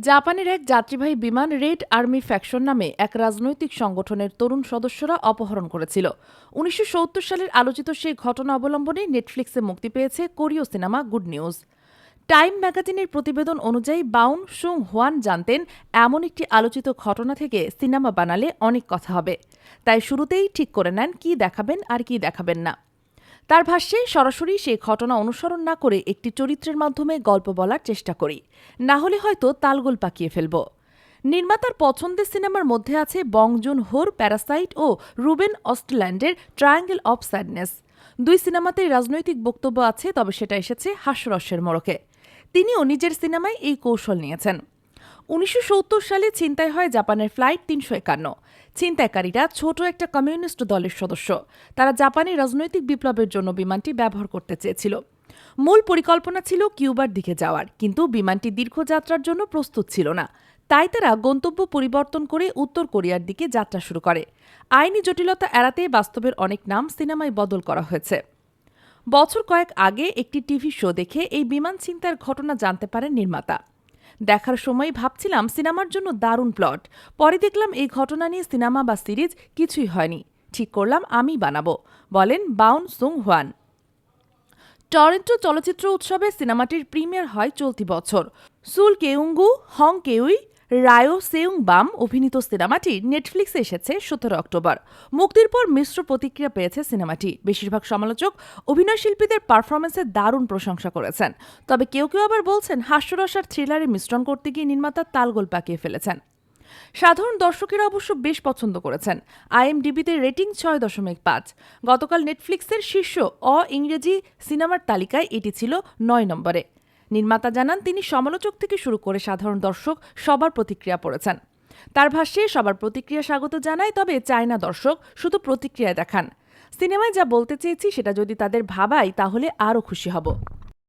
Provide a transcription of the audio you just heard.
জাপানের এক যাত্রীবাহী বিমান রেড আর্মি ফ্যাকশন নামে এক রাজনৈতিক সংগঠনের তরুণ সদস্যরা অপহরণ করেছিল। ১৯৭০ সালের আলোচিত সেই ঘটনা অবলম্বনে নেটফ্লিক্সে মুক্তি পেয়েছে কোরীয় সিনেমা গুড নিউজ। টাইম ম্যাগাজিনের প্রতিবেদন অনুযায়ী বাউন সুং হোয়ান জানতেন এমন একটি আলোচিত ঘটনা থেকে সিনেমা বানালে অনেক কথা হবে, তাই শুরুতেই ঠিক করে নেন কি দেখাবেন আর কি দেখাবেন না। তার ভাষ্যে সরাসরি সেই ঘটনা অনুসরণ না করে একটি চরিত্রের মাধ্যমে গল্প বলার চেষ্টা করি, না হলে হয়তো তালগোল পাকিয়ে ফেলব। নির্মাতার পছন্দের সিনেমার মধ্যে আছে বং জুন হোর প্যারাসাইট ও রুবেন অস্টল্যান্ডের ট্রায়াঙ্গেল অফ স্যাডনেস। দুই সিনেমাতেই রাজনৈতিক বক্তব্য আছে, তবে সেটা এসেছে হাস্যরসের মোড়কে। তিনিও নিজের সিনেমায় এই কৌশল নিয়েছেন। ১৯৭০ সালে ছিনতাই হয় জাপানের ফ্লাইট ৩৫১। ছিনতাইকারীরা ছোট একটা কমিউনিস্ট দলের সদস্য। তারা জাপানি রাজনৈতিক বিপ্লবের জন্য বিমানটি ব্যবহার করতে চেয়েছিল। মূল পরিকল্পনা ছিল কিউবার দিকে যাওয়ার, কিন্তু বিমানটি দীর্ঘ যাত্রার জন্য প্রস্তুত ছিল না। তাই তারা গন্তব্য পরিবর্তন করে উত্তর কোরিয়ার দিকে যাত্রা শুরু করে। আইনি জটিলতা এড়াতে বাস্তবের অনেক নাম সিনেমায় বদল করা হয়েছে। বছর কয়েক আগে একটি টিভি শো দেখে এই বিমান ছিনতাইয়ের ঘটনা জানতে পারেন নির্মাতা। দেখার সময় ভাবছিলাম সিনেমার জন্য দারুণ প্লট। পরে দেখলাম এই ঘটনা নিয়ে সিনেমা বা সিরিজ কিছুই হয়নি। ঠিক করলাম আমি বানাবো, বলেন বাউন সুং হোয়ান। টরন্টো চলচ্চিত্র উৎসবে সিনেমাটির প্রিমিয়ার হয় চলতি বছর। সুল কেউঙ্গু, হং কেউই, রায়ো সেউং বাম অভিনীত সিনেমাটি নেটফ্লিক্সে এসেছে ১৭ অক্টোবর। মুক্তির পর মিশ্র প্রতিক্রিয়া পেয়েছে সিনেমাটি। বেশিরভাগ সমালোচক অভিনয়শিল্পীদের পারফরমেন্সের দারুণ প্রশংসা করেছেন, তবে কেউ কেউ আবার বলছেন হাস্যরস আর থ্রিলারে মিশ্রণ করতে গিয়ে নির্মাতা তালগোল পাকিয়ে ফেলেছেন। সাধারণ দর্শকেরা অবশ্য বেশ পছন্দ করেছেন। আইএমডিবিতে রেটিং ৬.৫। গতকাল নেটফ্লিক্সের শীর্ষ ইংরেজি সিনেমার তালিকায় এটি ছিল ৯ নম্বরে। নির্মাতা জানান তিনি সমালোচক থেকে শুরু করে সাধারণ দর্শক সবার প্রতিক্রিয়া পড়েছেন। তার ভাষ্যে সবার প্রতিক্রিয়া স্বাগত জানায়, তবে চায় না দর্শক শুধু প্রতিক্রিয়া দেখান। সিনেমায় যা বলতে চেয়েছি সেটা যদি তাদের ভাবাই তাহলে আরও খুশি হব।